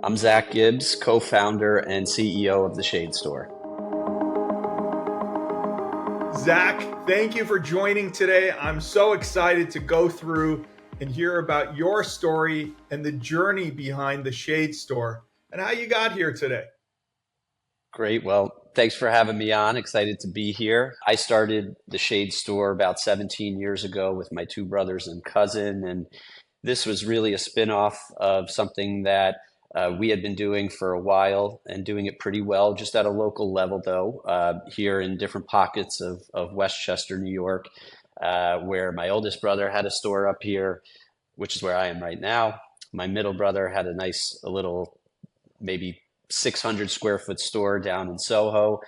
I'm Zach Gibbs, co-founder and CEO of The Shade Store. Zach, thank you for joining today. I'm so excited to go through and hear about your story and the journey behind The Shade Store and how you got here today. Great. Well, thanks for having me on. Excited to be here. I started The Shade Store about 17 years ago with my two brothers and cousin, and this was really a spin-off of something that we had been doing for a while and doing it pretty well, just at a local level, though, here in different pockets of Westchester, New York, where my oldest brother had a store up here, which is where I am right now. My middle brother had a little, maybe 600 square foot store down in Soho.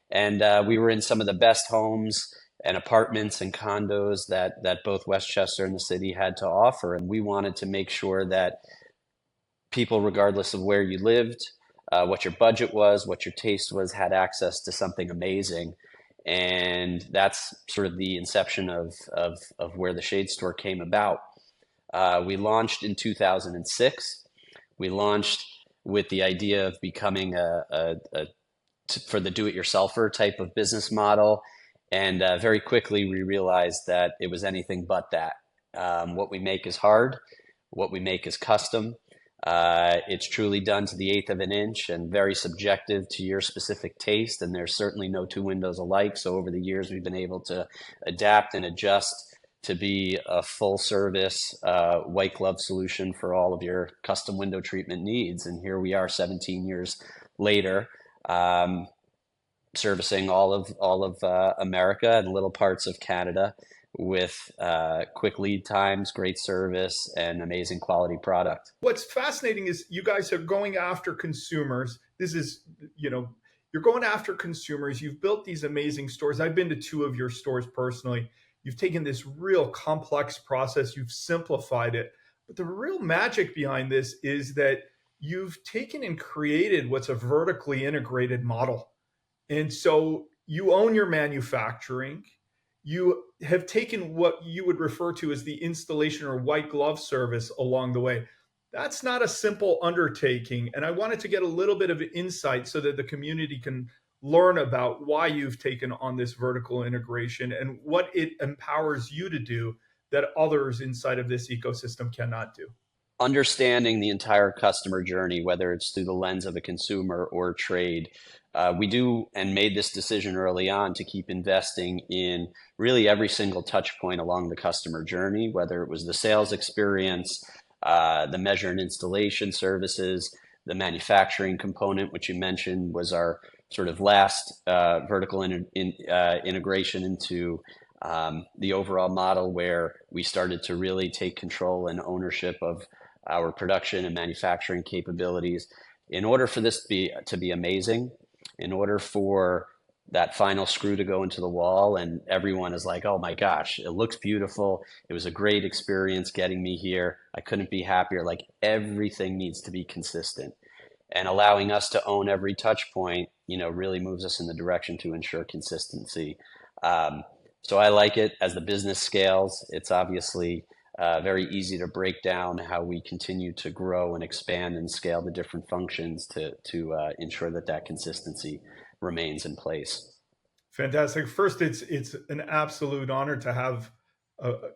And we were in some of the best homes and apartments and condos that both Westchester and the city had to offer. And we wanted to make sure that people, regardless of where you lived, what your budget was, what your taste was, had access to something amazing. And that's sort of the inception of where the Shade Store came about. We launched in 2006. We launched with the idea of becoming for the do-it-yourselfer type of business model. And very quickly, we realized that it was anything but that. What we make is hard. What we make is custom. It's truly done to the eighth of an inch and very subjective to your specific taste. And there's certainly no two windows alike. So over the years, we've been able to adapt and adjust to be a full service white glove solution for all of your custom window treatment needs. And here we are 17 years later, servicing all of America and little parts of Canada with quick lead times, great service, and amazing quality product. What's fascinating is you guys are going after consumers. This is, you're going after consumers. You've built these amazing stores. I've been to two of your stores personally. You've taken this real complex process, you've simplified it. But the real magic behind this is that you've taken and created what's a vertically integrated model. And so you own your manufacturing. You have taken what you would refer to as the installation or white glove service along the way. That's not a simple undertaking. And I wanted to get a little bit of insight so that the community can learn about why you've taken on this vertical integration and what it empowers you to do that others inside of this ecosystem cannot do. Understanding the entire customer journey, whether it's through the lens of a consumer or trade, we do and made this decision early on to keep investing in really every single touch point along the customer journey, whether it was the sales experience, the measure and installation services, the manufacturing component, which you mentioned was our sort of last vertical integration into the overall model, where we started to really take control and ownership of our production and manufacturing capabilities. In order for this to be amazing, in order for that final screw to go into the wall and everyone is like, oh my gosh, it looks beautiful. It was a great experience getting me here. I couldn't be happier. Like, everything needs to be consistent. And allowing us to own every touch point, really moves us in the direction to ensure consistency. So I like it. As the business scales, it's obviously very easy to break down how we continue to grow and expand and scale the different functions to ensure that consistency remains in place. Fantastic. First, it's an absolute honor to have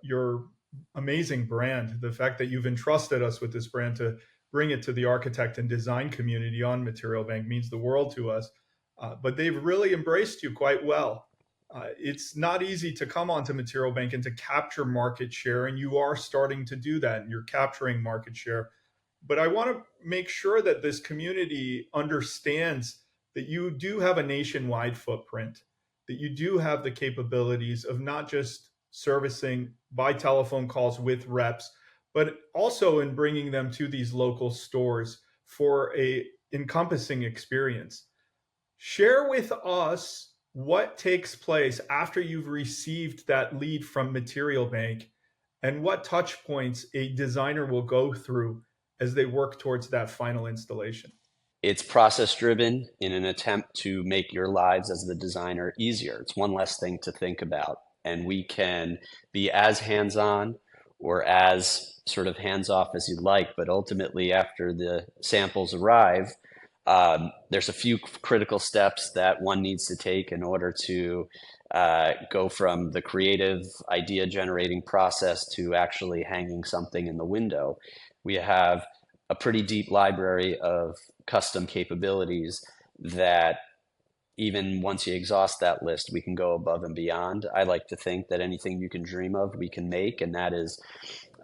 your amazing brand. The fact that you've entrusted us with this brand to bring it to the architect and design community on Material Bank means the world to us. But they've really embraced you quite well. It's not easy to come onto Material Bank and to capture market share, and you are starting to do that, and you're capturing market share. But I want to make sure that this community understands that you do have a nationwide footprint, that you do have the capabilities of not just servicing by telephone calls with reps, but also in bringing them to these local stores for a encompassing experience. Share with us what takes place after you've received that lead from Material Bank and what touch points a designer will go through as they work towards that final installation. It's process driven in an attempt to make your lives as the designer easier. It's one less thing to think about. And we can be as hands-on or as sort of hands off as you'd like. But ultimately, after the samples arrive, there's a few critical steps that one needs to take in order to go from the creative idea generating process to actually hanging something in the window. We have a pretty deep library of custom capabilities that even once you exhaust that list, we can go above and beyond. I like to think that anything you can dream of, we can make, and that is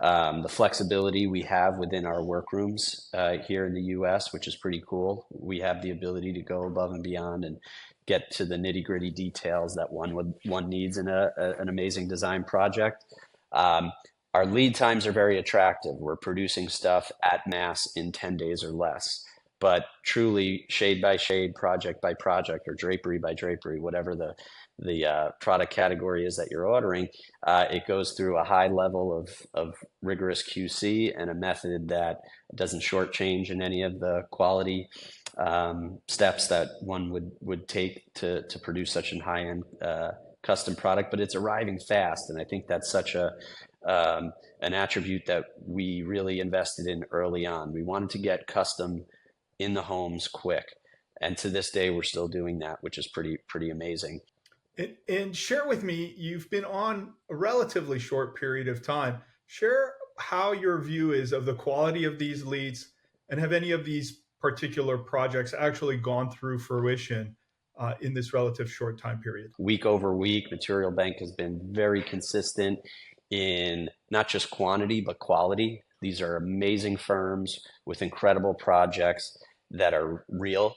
the flexibility we have within our workrooms here in the US, which is pretty cool. We have the ability to go above and beyond and get to the nitty gritty details that one needs in an amazing design project. Um, our lead times are very attractive. We're producing stuff at mass in 10 days or less. But truly, shade by shade, project by project, or drapery by drapery, whatever the product category is that you're ordering, it goes through a high level of rigorous QC and a method that doesn't shortchange in any of the quality steps that one would take to produce such a high-end custom product. But it's arriving fast, and I think that's such an attribute that we really invested in early on. We wanted to get custom in the homes quick, and to this day, we're still doing that, which is pretty amazing. And share with me, you've been on a relatively short period of time. Share how your view is of the quality of these leads, and have any of these particular projects actually gone through fruition in this relative short time period? Week over week, Material Bank has been very consistent in not just quantity, but quality. These are amazing firms with incredible projects that are real.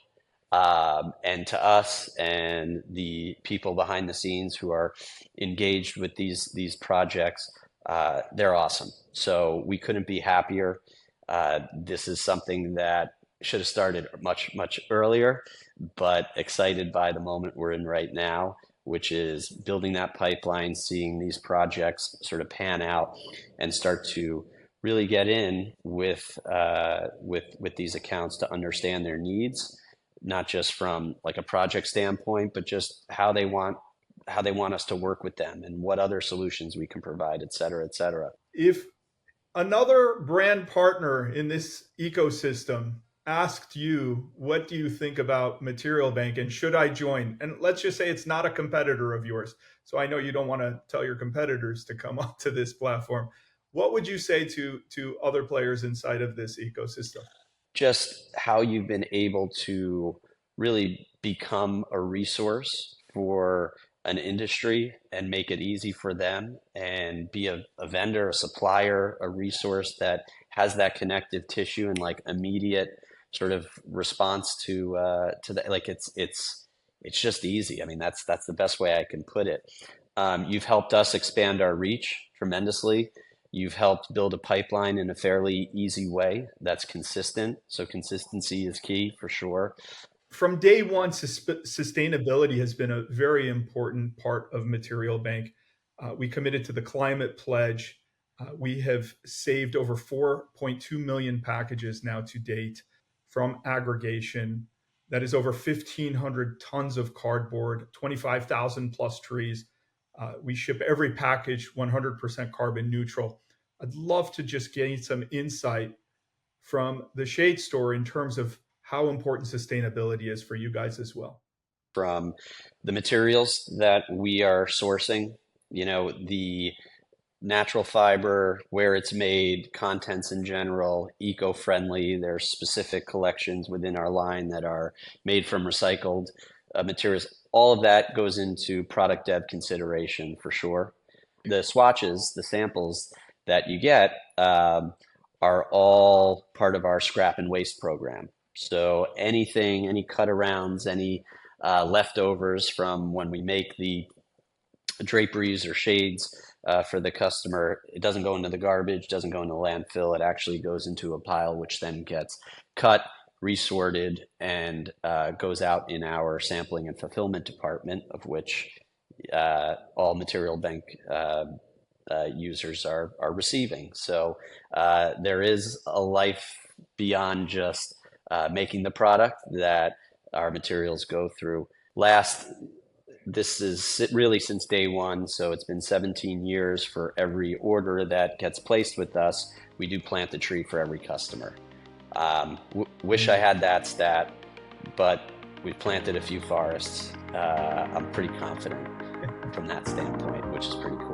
And to us and the people behind the scenes who are engaged with these projects, they're awesome. So we couldn't be happier. This is something that should have started much earlier, but excited by the moment we're in right now, which is building that pipeline, seeing these projects sort of pan out and start to really get in with these accounts to understand their needs, not just from like a project standpoint, but just how they want us to work with them and what other solutions we can provide, et cetera, et cetera. If another brand partner in this ecosystem asked you, what do you think about Material Bank and should I join? And let's just say it's not a competitor of yours. So I know you don't want to tell your competitors to come onto this platform. What would you say to other players inside of this ecosystem? Just how you've been able to really become a resource for an industry and make it easy for them and be a vendor, a supplier, a resource that has that connective tissue and like immediate sort of response to the like it's just easy. I mean, that's the best way I can put it. You've helped us expand our reach tremendously. You've helped build a pipeline in a fairly easy way that's consistent. So consistency is key for sure. From day one, sustainability has been a very important part of Material Bank. We committed to the climate pledge. We have saved over 4.2 million packages now to date from aggregation. That is over 1,500 tons of cardboard, 25,000 plus trees. We ship every package 100% carbon neutral. I'd love to just gain some insight from the Shade Store in terms of how important sustainability is for you guys as well. From the materials that we are sourcing, the natural fiber, where it's made, contents in general, eco-friendly. There's specific collections within our line that are made from recycled materials. All of that goes into product dev consideration for sure. The swatches, the samples that you get are all part of our scrap and waste program. So anything, any cut arounds, any leftovers from when we make the draperies or shades for the customer, it doesn't go into the garbage, doesn't go into landfill. It actually goes into a pile, which then gets cut, resorted, and goes out in our sampling and fulfillment department, of which all Material Bank users are receiving. So there is a life beyond just making the product that our materials go through. Last, this is really since day one. So it's been 17 years. For every order that gets placed with us, we do plant a tree for every customer. Wish I had that stat, but we've planted a few forests. I'm pretty confident from that standpoint, which is pretty cool.